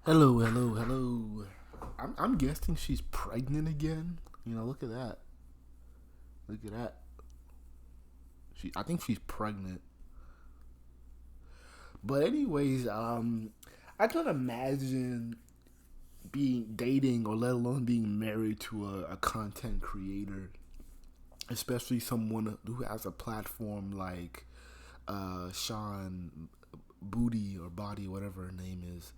Hello, hello, hello. I'm guessing she's pregnant again. Look at that. Look at that. I think she's pregnant. But anyways, I can imagine being dating or let alone being married to a content creator, especially someone who has a platform like Shan Boody or Body, whatever her name is,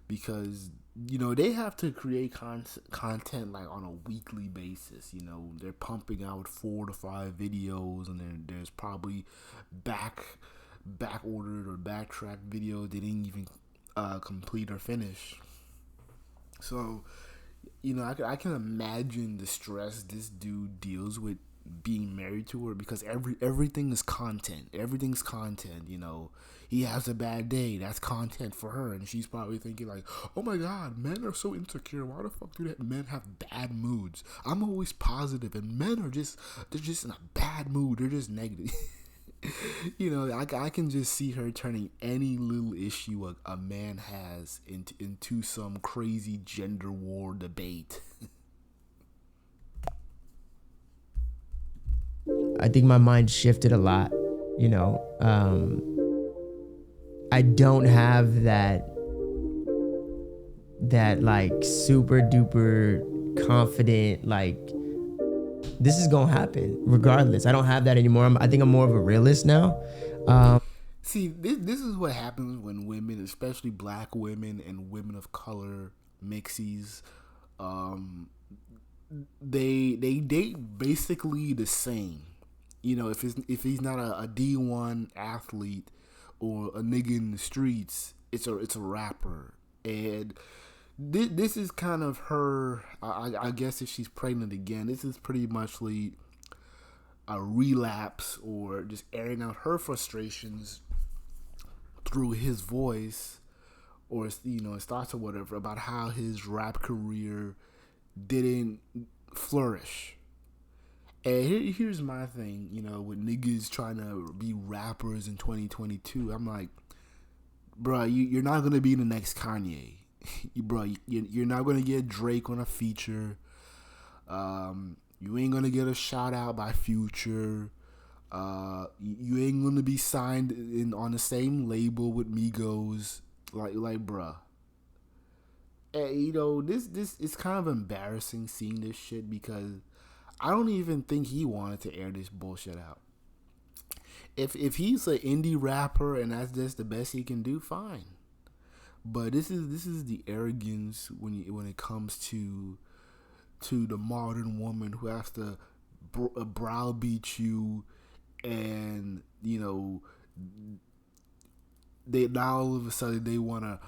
because they have to create content like on a weekly basis. They're pumping out 4 to 5 videos, and then there's probably back ordered or backtracked videos they didn't even complete or finish. So I can imagine the stress this dude deals with being married to her, because everything is content. Everything's content. He has a bad day. That's content for her, and she's probably thinking like, "Oh my God, men are so insecure. Why the fuck do men have bad moods? I'm always positive, and men are they're just in a bad mood. They're just negative." I can just see her turning any little issue a man has into some crazy gender war debate. I think my mind shifted a lot. I don't have that like super duper confident, like this is gonna happen regardless. I don't have that anymore. I think I'm more of a realist now. See, this is what happens when women, especially black women and women of color, mixies, they date basically the same. If he's not a D1 athlete or a nigga in the streets, it's a rapper. And this is kind of her. I guess if she's pregnant again, this is pretty much a relapse or just airing out her frustrations through his voice, or his thoughts or whatever about how his rap career didn't flourish. And here's my thing, with niggas trying to be rappers in 2022. I'm like, bro, you're not gonna be the next Kanye, you're not gonna get Drake on a feature. You ain't gonna get a shout out by Future. You ain't gonna be signed on the same label with Migos. Like, bruh. And, this it's kind of embarrassing seeing this shit, because I don't even think he wanted to air this bullshit out. If he's an indie rapper and that's just the best he can do, fine. But this is the arrogance when it comes to the modern woman who has to browbeat you, and they now all of a sudden they want to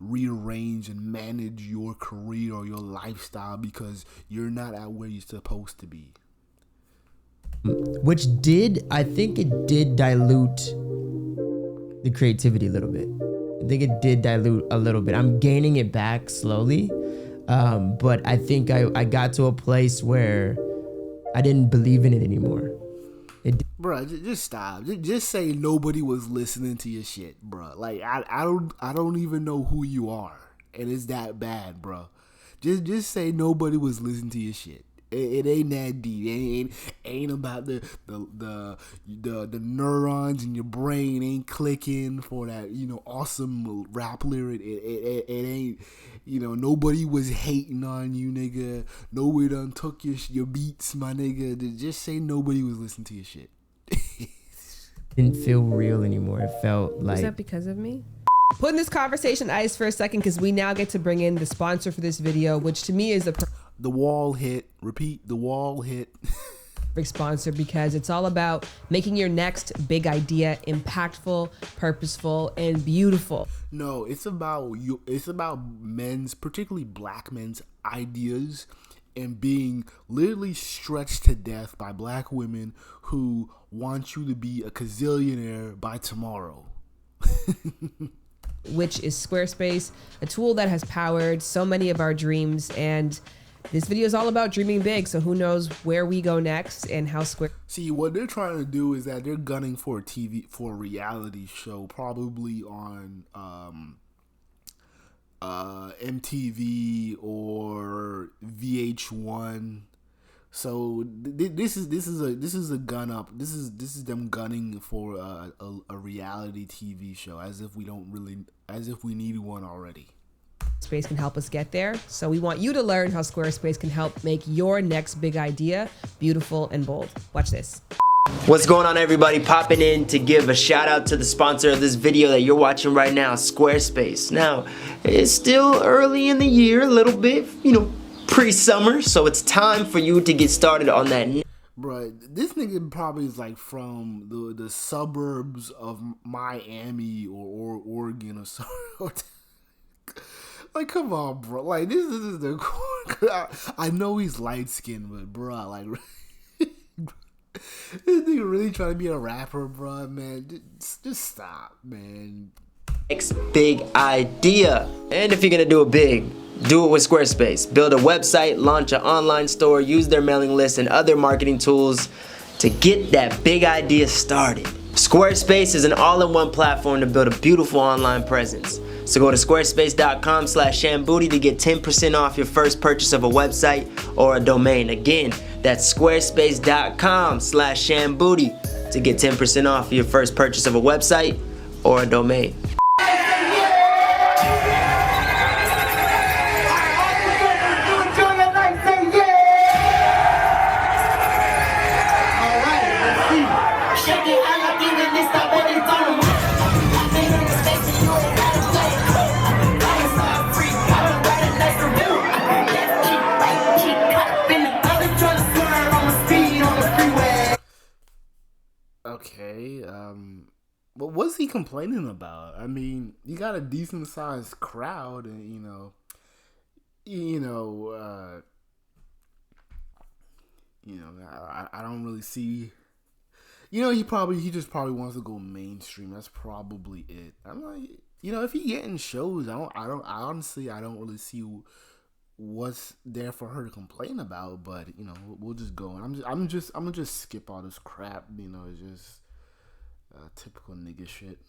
rearrange and manage your career or your lifestyle because you're not at where you're supposed to be. Which I think it did dilute the creativity a little bit. I think it did dilute a little bit. I'm gaining it back slowly. But I think I got to a place where I didn't believe in it anymore. Bro, just stop. Just say nobody was listening to your shit, bro. Like I don't even know who you are, and it's that bad, bro. Just say nobody was listening to your shit. It ain't that deep. It ain't about the neurons in your brain ain't clicking for that awesome rap lyric. It ain't nobody was hating on you, nigga. Nobody done took your beats, my nigga. Just say nobody was listening to your shit. Didn't feel real anymore. It felt like. Is that because of me? Putting this conversation ice for a second, because we now get to bring in the sponsor for this video, which to me is the wall hit. Repeat, the wall hit. perfect sponsor, because it's all about making your next big idea impactful, purposeful, and beautiful. No, it's about you. It's about men's, particularly black men's ideas, and being literally stretched to death by black women who want you to be a gazillionaire by tomorrow. Which is Squarespace, a tool that has powered so many of our dreams. And this video is all about dreaming big. So who knows where we go next and how See, what they're trying to do is that they're gunning for a reality show, probably on MTV or VH1. So this is a gun up. This is them gunning for a reality TV show, as if we need one already. Squarespace can help us get there. So we want you to learn how Squarespace can help make your next big idea beautiful and bold. Watch this. What's going on, everybody? Popping in to give a shout out to the sponsor of this video that you're watching right now, Squarespace. Now, it's still early in the year, a little bit, pre-summer, so it's time for you to get started on that. Bruh, this nigga probably is like from the suburbs of Miami or Oregon or something. Like, come on, bro. Like, this is the I know he's light skinned, but bro, like, this nigga really trying to be a rapper, bro, man. Just stop, man. Next big idea. And if you're gonna do it big, do it with Squarespace. Build a website, launch an online store, use their mailing list and other marketing tools to get that big idea started. Squarespace is an all-in-one platform to build a beautiful online presence. So go to squarespace.com/Shan Boody to get 10% off your first purchase of a website or a domain. Again, that's squarespace.com/Shan Boody to get 10% off your first purchase of a website or a domain. Okay, but what's he complaining about? I mean, you got a decent sized crowd, and I don't really see. He just probably wants to go mainstream. That's probably it. I'm like, if he getting shows, I don't really see what's there for her to complain about. But we'll just go. And I'm gonna just skip all this crap. It's just typical nigga shit.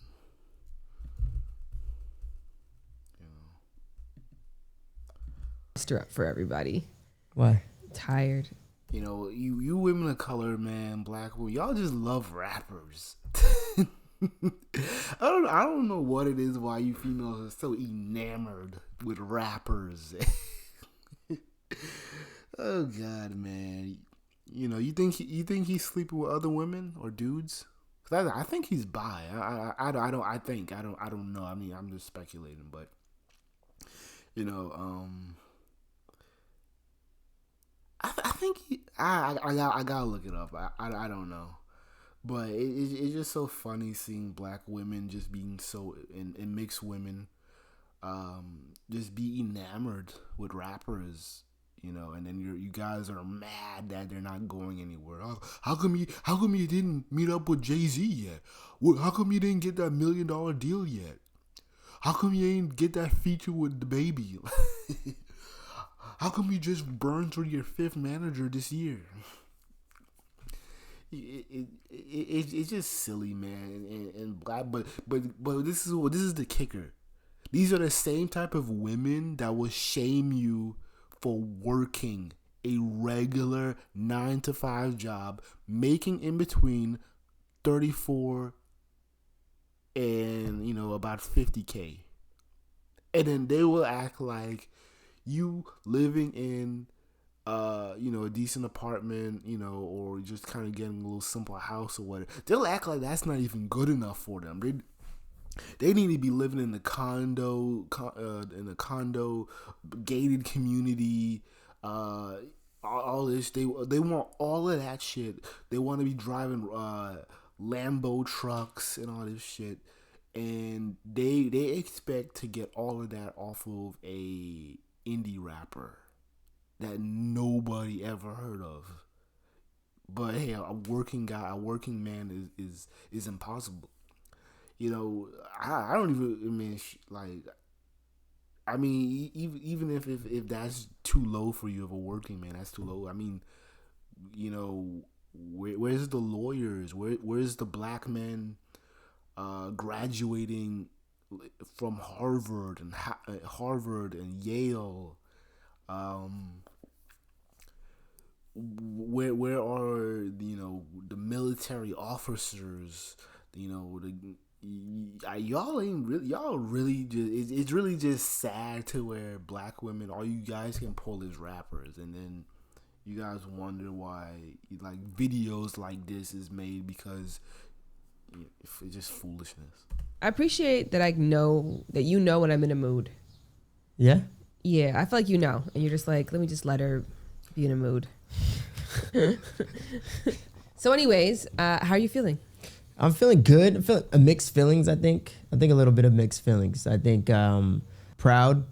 Stir up for everybody. Why? Tired. You women of color, man, black women, y'all just love rappers. I don't know what it is why you females are so enamored with rappers. Oh God, man. You think he's sleeping with other women or dudes? 'Cause I think he's bi. I don't know. I mean, I'm just speculating, but I think I gotta look it up. I don't know, but it's just so funny seeing black women just being so and mixed women, just be enamored with rappers, and then you guys are mad that they're not going anywhere. How come you didn't meet up with Jay-Z yet? How come you didn't get that $1 million deal yet? How come you ain't get that feature with the baby? How come you just burned through your 5th manager this year? It's just silly, man. And black, but this is the kicker. These are the same type of women that will shame you for working a regular 9-to-5 job, making in between 34 and about 50K, and then they will act like you living in a decent apartment, or just kind of getting a little simple house or whatever. They'll act like that's not even good enough for them. They need to be living in a condo, gated community, all this. They want all of that shit. They want to be driving Lambo trucks and all this shit, and they expect to get all of that off of a indie rapper that nobody ever heard of. But hey, a working man is impossible. I don't even. I mean, even if that's too low for you of a working man, that's too low. I mean, where's the lawyers? Where's the black men graduating from Harvard and Yale. Where are the military officers? Y'all really just it's really just sad to where black women, all you guys can pull is rappers, and then you guys wonder why like videos like this is made, because it's just foolishness. I appreciate that I know that you know when I'm in a mood. Yeah. Yeah, I feel like you know, and you're just like, let me just let her be in a mood. So anyways, how are you feeling? I'm feeling good. I'm feeling mixed feelings, I think. I think a little bit of mixed feelings. I think proud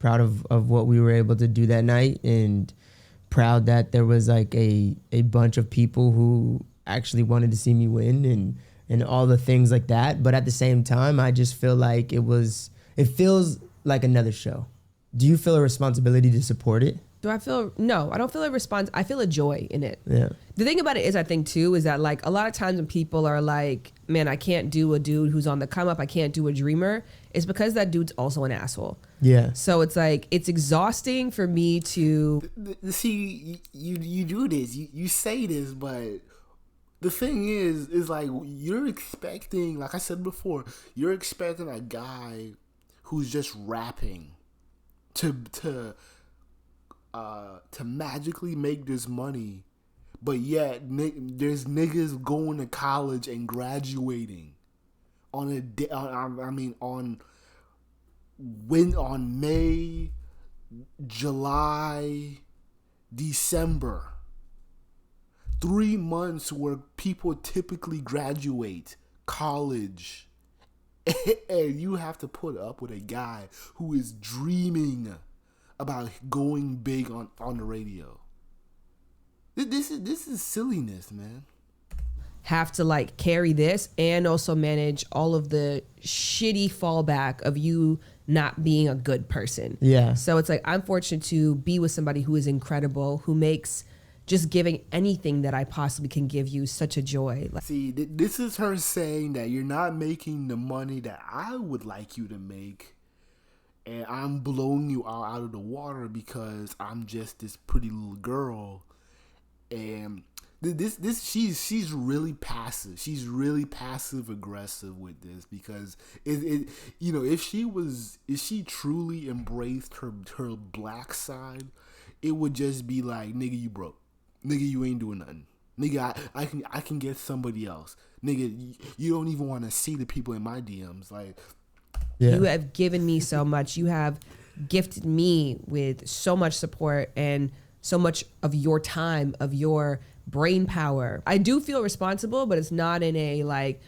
of what we were able to do that night, and proud that there was like a bunch of people who actually wanted to see me win, and all the things like that. But at the same time, I just feel like it feels like another show. Do you feel a responsibility to support it? No, I don't feel a response. I feel a joy in it. Yeah. The thing about it is, I think too, is that like a lot of times when people are like, man, I can't do a dude who's on the come up, I can't do a dreamer, it's because that dude's also an asshole. Yeah. So it's like, it's exhausting for me to see you do this, you say this, but the thing is like, you're expecting, like I said before, you're expecting a guy who's just rapping to magically make this money, but yet there's niggas going to college and graduating on May, July, December. 3 months where people typically graduate college, and you have to put up with a guy who is dreaming about going big on the radio. This is silliness, man. have to like carry this and also manage all of the shitty fallback of you not being a good person. Yeah. So it's like, I'm fortunate to be with somebody who is incredible, who makes just giving anything that I possibly can give you such a joy. See, this is her saying that you're not making the money that I would like you to make, and I'm blowing you out of the water because I'm just this pretty little girl. And she's really passive. She's really passive aggressive with this, because if she truly embraced her black side, it would just be like, nigga, you broke. Nigga, you ain't doing nothing. Nigga, I can get somebody else. Nigga, you don't even want to see the people in my DMs. Like, yeah. You have given me so much. You have gifted me with so much support and so much of your time, of your brain power. I do feel responsible, but it's not in a like,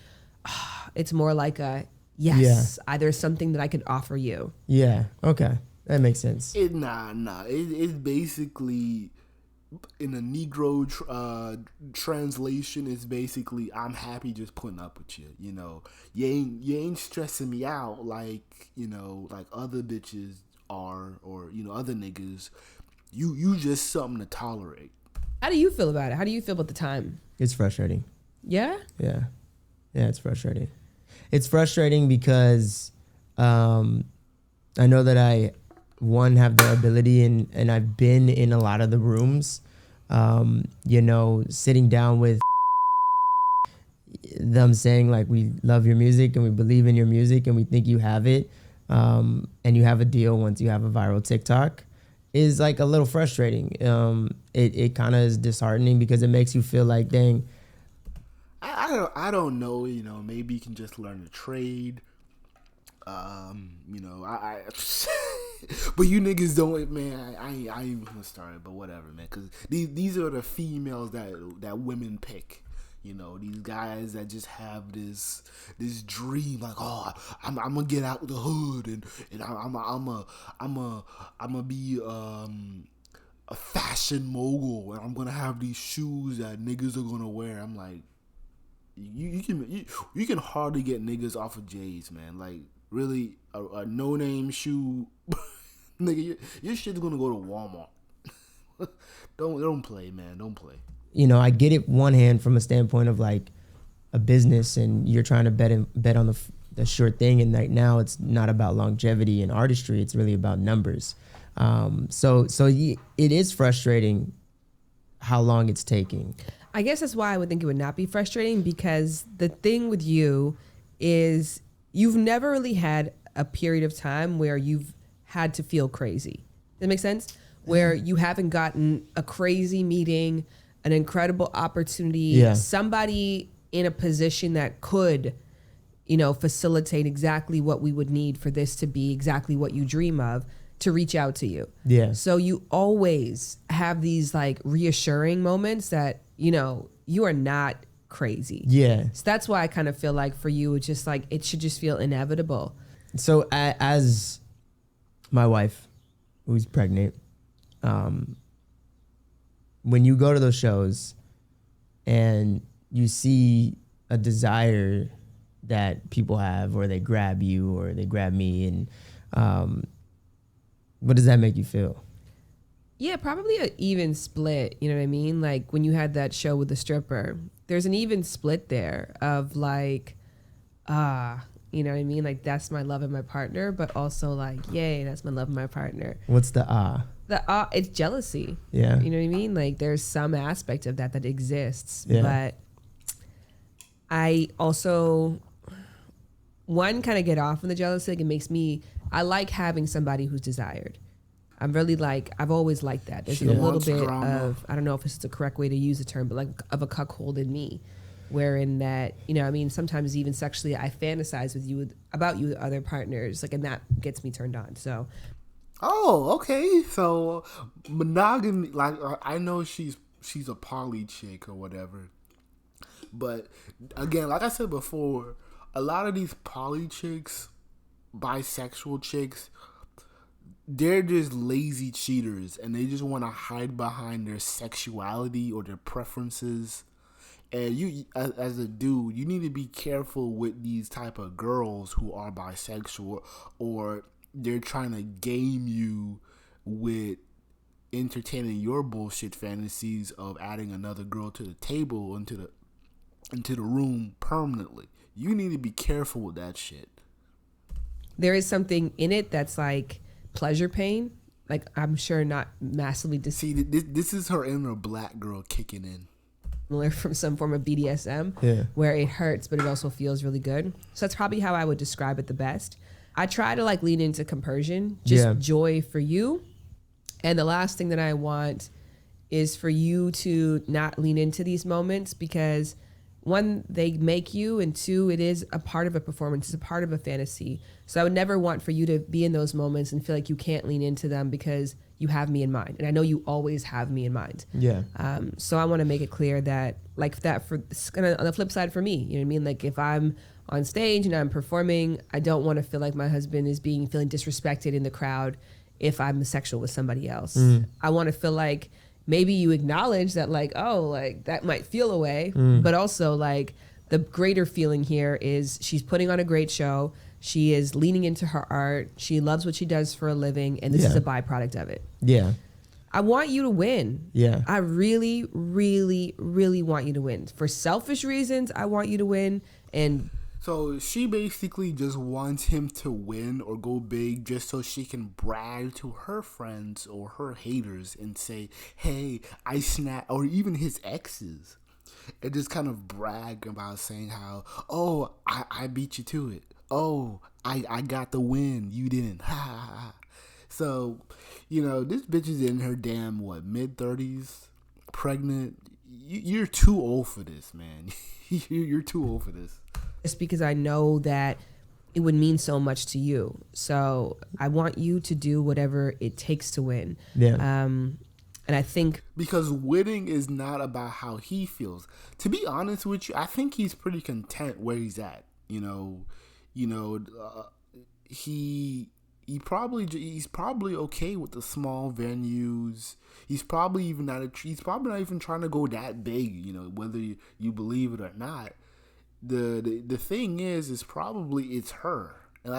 it's more like a, yes, there's something that I could offer you. Yeah. Okay. That makes sense. It's basically, in a Negro translation, it's basically, I'm happy just putting up with you. You ain't stressing me out like other bitches are, or other niggas. You just something to tolerate. How do you feel about it? How do you feel about the time? It's frustrating. Yeah? Yeah. Yeah, it's frustrating. It's frustrating because I know that I have the ability, and I've been in a lot of the rooms, sitting down with them saying like, we love your music and we believe in your music and we think you have it, and you have a deal once you have a viral TikTok, is like a little frustrating. It kind of is disheartening because it makes you feel like, dang. I don't know. Maybe you can just learn to trade. But you niggas don't, man. I ain't even gonna start it, but whatever, man. Because these are the females that women pick. These guys that just have this dream, like, oh, I'm gonna get out the hood, and I'm gonna be a fashion mogul, and I'm gonna have these shoes that niggas are gonna wear. I'm like, you can hardly get niggas off of J's, man. Like, really, a no name shoe, nigga, your shit's gonna go to Walmart. Don't play, man. Don't play. I get it one hand from a standpoint of like a business, and you're trying to bet on a sure thing. And right now it's not about longevity and artistry. It's really about numbers. So it is frustrating how long it's taking. I guess that's why I would think it would not be frustrating, because the thing with you is you've never really had a period of time where you've had to feel crazy. Does that make sense? Where you haven't gotten a crazy meeting, an incredible opportunity, somebody in a position that could, facilitate exactly what we would need for this to be exactly what you dream of, to reach out to you. Yeah. So you always have these like reassuring moments that, you are not crazy. Yeah. So that's why I kind of feel like for you, it's just like, it should just feel inevitable. So as my wife, who's pregnant, when you go to those shows and you see a desire that people have, or they grab you or they grab me, and what does that make you feel? Yeah, probably an even split. You know what I mean? Like when you had that show with the stripper, there's an even split there of like, you know what I mean? Like that's my love and my partner, but also like, yay, that's my love and my partner. What's the It's jealousy. Yeah. You know what I mean? Like there's some aspect of that exists. Yeah. But I also, one, kind of get off on the jealousy. Like I like having somebody who's desired. I'm really like, I've always liked that. There's a little bit of, I don't know if this is the correct way to use the term, but like of a cuckold in me, wherein that, sometimes even sexually I fantasize about you with other partners, like, and that gets me turned on. So. Oh, okay. So monogamy, like I know she's a poly chick or whatever, but again, like I said before, a lot of these poly chicks, bisexual chicks, they're just lazy cheaters, and they just want to hide behind their sexuality or their preferences. And you, as a dude, you need to be careful with these type of girls who are bisexual, or they're trying to game you with entertaining your bullshit fantasies of adding another girl to the table, into the room permanently. You need to be careful with that shit. There is something in it that's like pleasure pain. Like, I'm sure not massively See, this is her inner black girl kicking in. From some form of BDSM, where it hurts, but it also feels really good. So that's probably how I would describe it the best. I try to like lean into compersion, just joy for you. And the last thing that I want is for you to not lean into these moments, because one, they make you, and two, it is a part of a performance, it's a part of a fantasy. So I would never want for you to be in those moments and feel like you can't lean into them because you have me in mind. And I know you always have me in mind. Yeah. So I want to make it clear that, like, that on the flip side for me, you know what I mean? Like if I'm on stage and I'm performing, I don't want to feel like my husband is feeling disrespected in the crowd if I'm sexual with somebody else. I want to feel like maybe you acknowledge that, like, oh, like that might feel away, but also like the greater feeling here is she's putting on a great show. She is leaning into her art. She loves what she does for a living, and this is a byproduct of it. Yeah. I want you to win. Yeah. I really, really, really want you to win. For selfish reasons, I want you to win. And so she basically just wants him to win or go big just so she can brag to her friends or her haters and say, hey, I snapped, or even his exes, and just kind of brag about saying how, oh, I beat you to it. Oh, I got the win. You didn't. Ha ha ha. So, this bitch is in her damn, mid-30s, pregnant. You're too old for this, man. You're too old for this. It's because I know that it would mean so much to you. So I want you to do whatever it takes to win. Yeah. And I think because winning is not about how he feels. To be honest with you, I think he's pretty content where he's at. He's probably okay with the small venues. He's probably not even trying to go that big. Whether you believe it or not. The thing is probably it's her, and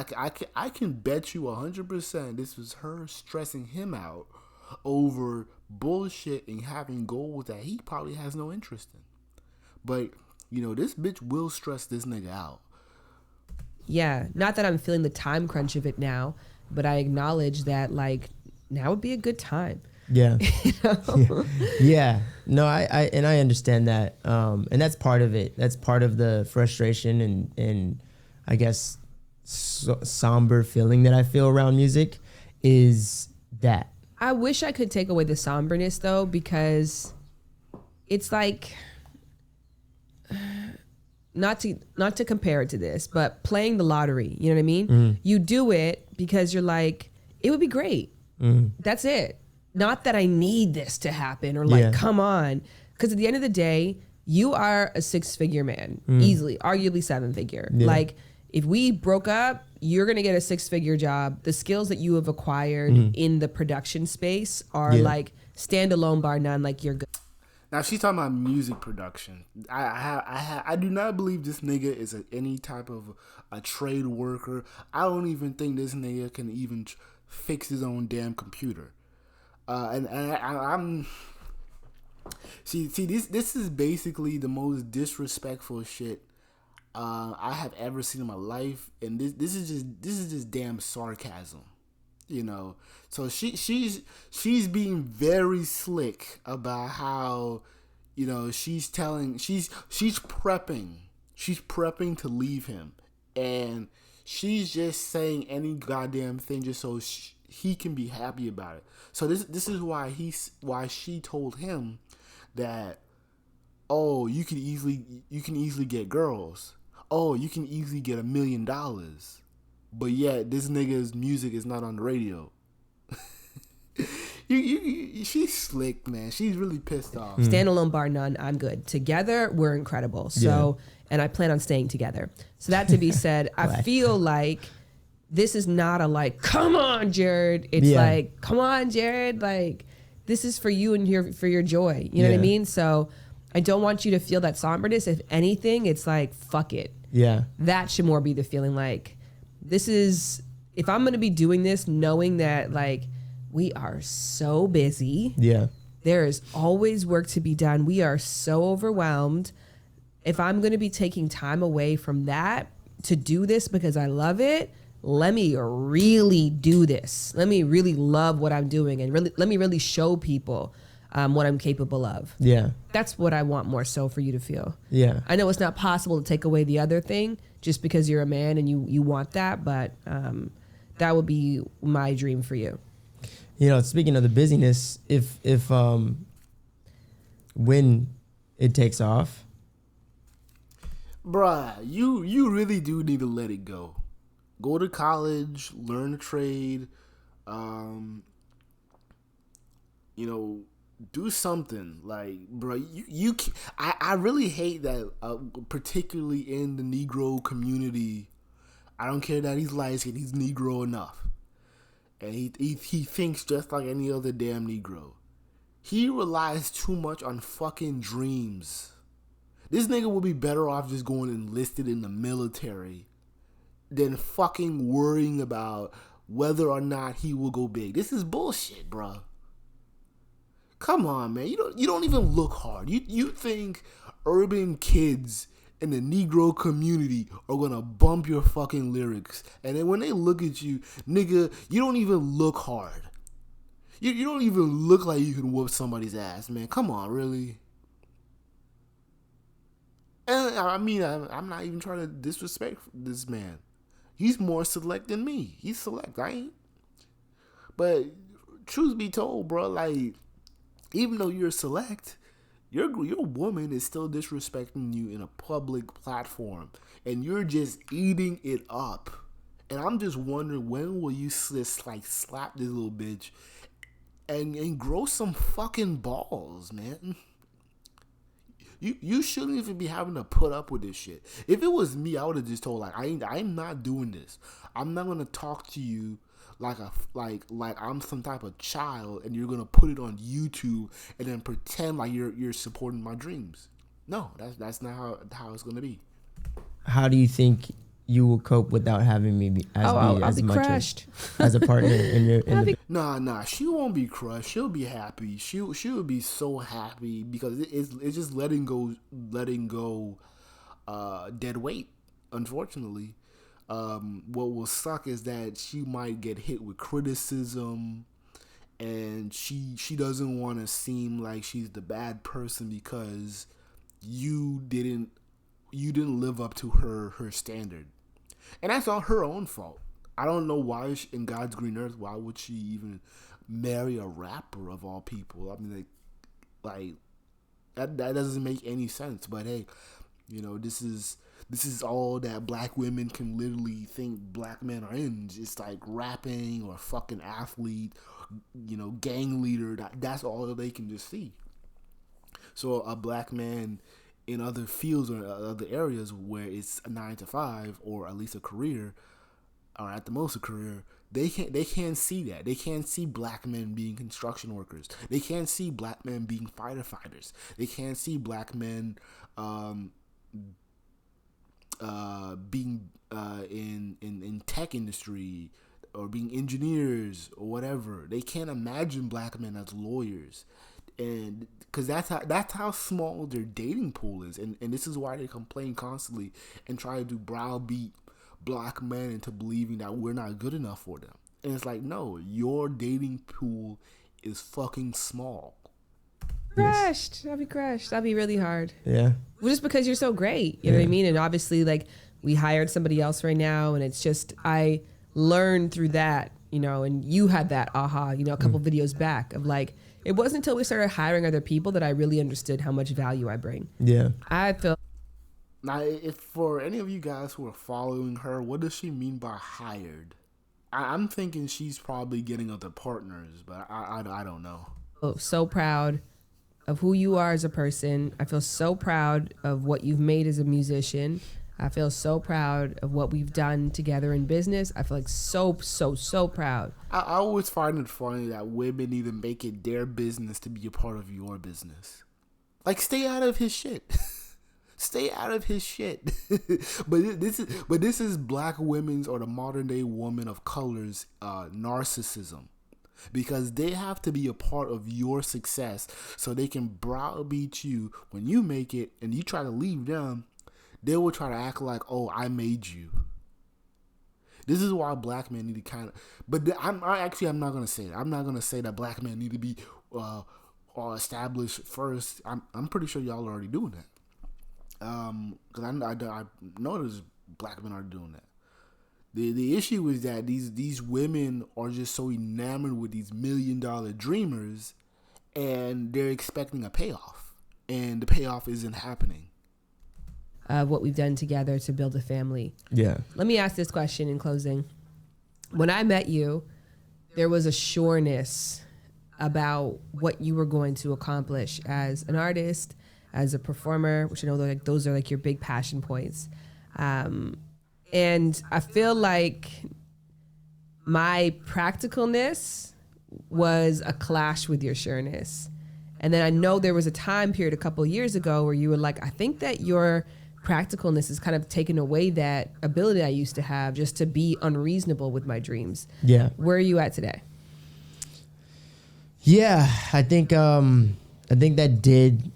I can bet you 100% this was her stressing him out over bullshit and having goals that he probably has no interest in. But this bitch will stress this nigga out. Yeah. Not that I'm feeling the time crunch of it now, but I acknowledge that like now would be a good time. Yeah. You know? Yeah. No, I understand that. And that's part of it. That's part of the frustration and I guess somber feeling that I feel around music is that. I wish I could take away the somberness though, because it's like, not to compare it to this, but playing the lottery, you know what I mean? You do it because you're like, it would be great. That's it. Not that I need this to happen or like, come on. Because at the end of the day, you are a 6-figure man, easily, arguably 7-figure. Yeah. Like if we broke up, you're going to get a 6-figure job. The skills that you have acquired in the production space are like standalone bar none, like you're good. Now she's talking about music production. I do not believe this nigga is any type of a trade worker. I don't even think this nigga can even fix his own damn computer. I'm see this is basically the most disrespectful shit I have ever seen in my life, and this is just damn sarcasm. You know, so she's being very slick about how, you know, she's prepping to leave him, and she's just saying any goddamn thing just so he can be happy about it. So this is why she told him that, oh, you can easily get girls, oh, you can easily get $1 million. But yet, this nigga's music is not on the radio. She's slick, man. She's really pissed off. Standalone bar none, I'm good. Together, we're incredible. So, and I plan on staying together. So that to be said, I feel like this is not a like, come on, Jared. It's like, come on, Jared. Like, this is for you and for your joy. You know what I mean? So I don't want you to feel that somberness. If anything, it's like, fuck it. Yeah. That should more be the feeling like, this is, if I'm going to be doing this, knowing that like we are so busy. Yeah. There is always work to be done. We are so overwhelmed. If I'm going to be taking time away from that to do this because I love it, let me really do this. Let me really love what I'm doing and really let me really show people what I'm capable of. Yeah. That's what I want more so for you to feel. Yeah. I know it's not possible to take away the other thing just because you're a man and you want that, but that would be my dream for you. You know, speaking of the busyness, if when it takes off, bruh, you really do need to let it go. Go to college, learn a trade, you know, do something. Like, bro, I really hate that, particularly in the Negro community. I don't care that he's light skinned, he's Negro enough. And he thinks just like any other damn Negro. He relies too much on fucking dreams. This nigga would be better off just going enlisted in the military than fucking worrying about whether or not he will go big. This is bullshit, bro. Come on, man. You don't even look hard. You think urban kids in the Negro community are gonna bump your fucking lyrics, and then when they look at you, nigga, you don't even look hard. You don't even look like you can whoop somebody's ass, man. Come on, really. And I mean, I'm not even trying to disrespect this man. He's more select than me. He's select, I ain't. But truth be told, bro, like, even though you're select, your woman is still disrespecting you in a public platform, and you're just eating it up. And I'm just wondering, when will you just like slap this little bitch and grow some fucking balls, man? You shouldn't even be having to put up with this shit. If it was me, I would have just told, like, I'm not doing this. I'm not gonna talk to you like I'm some type of child, and you're gonna put it on YouTube and then pretend like you're supporting my dreams. No, that's not how it's gonna be. How do you think you will cope without having me as much as a partner in your? Nah, she won't be crushed. She'll be happy. She'll be so happy because it's just letting go dead weight. Unfortunately. What will suck is that she might get hit with criticism, and she doesn't want to seem like she's the bad person because you didn't live up to her standard, and that's all her own fault. I don't know why in God's green earth, why would she even marry a rapper of all people? I mean, like that doesn't make any sense. But hey, this is all that black women can literally think black men are in. It's like rapping or fucking athlete, gang leader. That's all they can just see. So a black man in other fields or other areas where it's a 9 to 5 or at least a career, or at the most a career, they can't see that. They can't see black men being construction workers. They can't see black men being firefighters. They can't see black men being in tech industry or being engineers or whatever. They can't imagine black men as lawyers, and because that's how small their dating pool is, and this is why they complain constantly and try to browbeat black men into believing that we're not good enough for them. And it's like, no, your dating pool is fucking small. Crushed. I'll be crushed. That'd be really hard. Yeah. Well, just because you're so great, you know what I mean? And obviously, like, we hired somebody else right now, and it's just, I learned through that, and you had that aha, a couple videos back of like, it wasn't until we started hiring other people that I really understood how much value I bring. Yeah. I feel. Now, if for any of you guys who are following her, what does she mean by hired? I'm thinking she's probably getting other partners, but I don't know. So proud of who you are as a person. I feel so proud of what you've made as a musician. I feel so proud of what we've done together in business. I feel like so proud. I always find it funny that women need to make it their business to be a part of your business. Like, stay out of his shit. Stay out of his shit. But this is black women's, or the modern day woman of color's narcissism. Because they have to be a part of your success so they can browbeat you when you make it and you try to leave them. They will try to act like, oh, I made you. This is why black men need to kind of... But I'm not going to say that. I'm not going to say that black men need to be established first. I'm pretty sure y'all are already doing that. Because I know there's black men are doing that. The issue is that these women are just so enamored with these $1 million dreamers, and they're expecting a payoff, and the payoff isn't happening. What we've done together to build a family. Yeah. Let me ask this question in closing. When I met you, there was a sureness about what you were going to accomplish as an artist, as a performer, which I know those are like your big passion points. And I feel like my practicalness was a clash with your sureness. And then I know there was a time period a couple of years ago where you were like, I think that your practicalness has kind of taken away that ability I used to have just to be unreasonable with my dreams. Yeah. Where are you at today? Yeah, I think that did.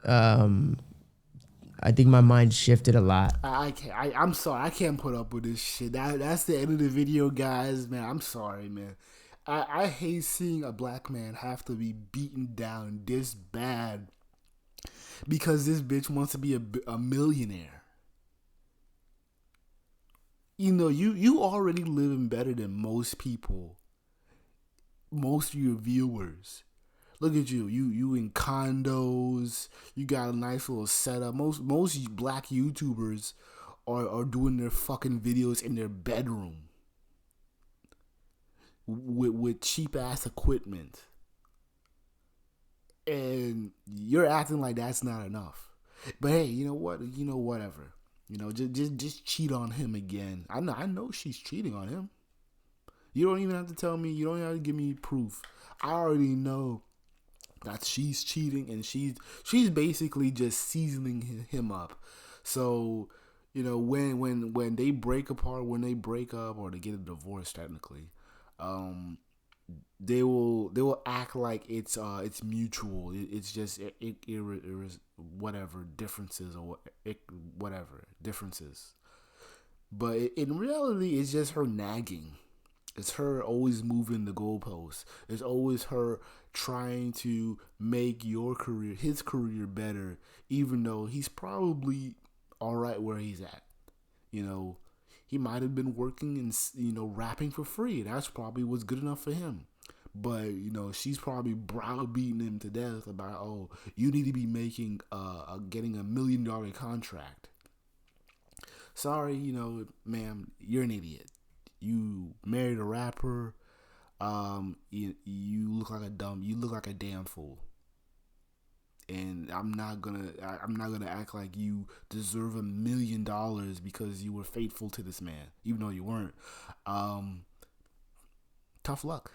I think my mind shifted a lot. I'm sorry. I can't put up with this shit. That's the end of the video, guys. Man, I'm sorry, man. I hate seeing a black man have to be beaten down this bad because this bitch wants to be a millionaire. You already living better than most people. Most of your viewers. Look at you. You in condos. You got a nice little setup. Most black YouTubers are doing their fucking videos in their bedroom with cheap ass equipment. And you're acting like that's not enough. But hey, you know what? Whatever. Just cheat on him again. I know she's cheating on him. You don't even have to tell me. You don't have to give me proof. I already know that she's cheating, and she's basically just seasoning him up. So, when they break apart, when they break up, or they get a divorce, technically, they will act like it's mutual. It's just whatever differences or whatever differences. But in reality, it's just her nagging. It's her always moving the goalposts. It's always her trying to make his career better, even though he's probably all right where he's at. You know, he might have been working and, rapping for free. That's probably what's good enough for him. But, she's probably browbeating him to death about, oh, you need to be making, getting $1 million contract. Sorry, ma'am, you're an idiot. You married a rapper. You look like a damn fool. And I'm not gonna act like you deserve $1 million because you were faithful to this man, even though you weren't. Tough luck.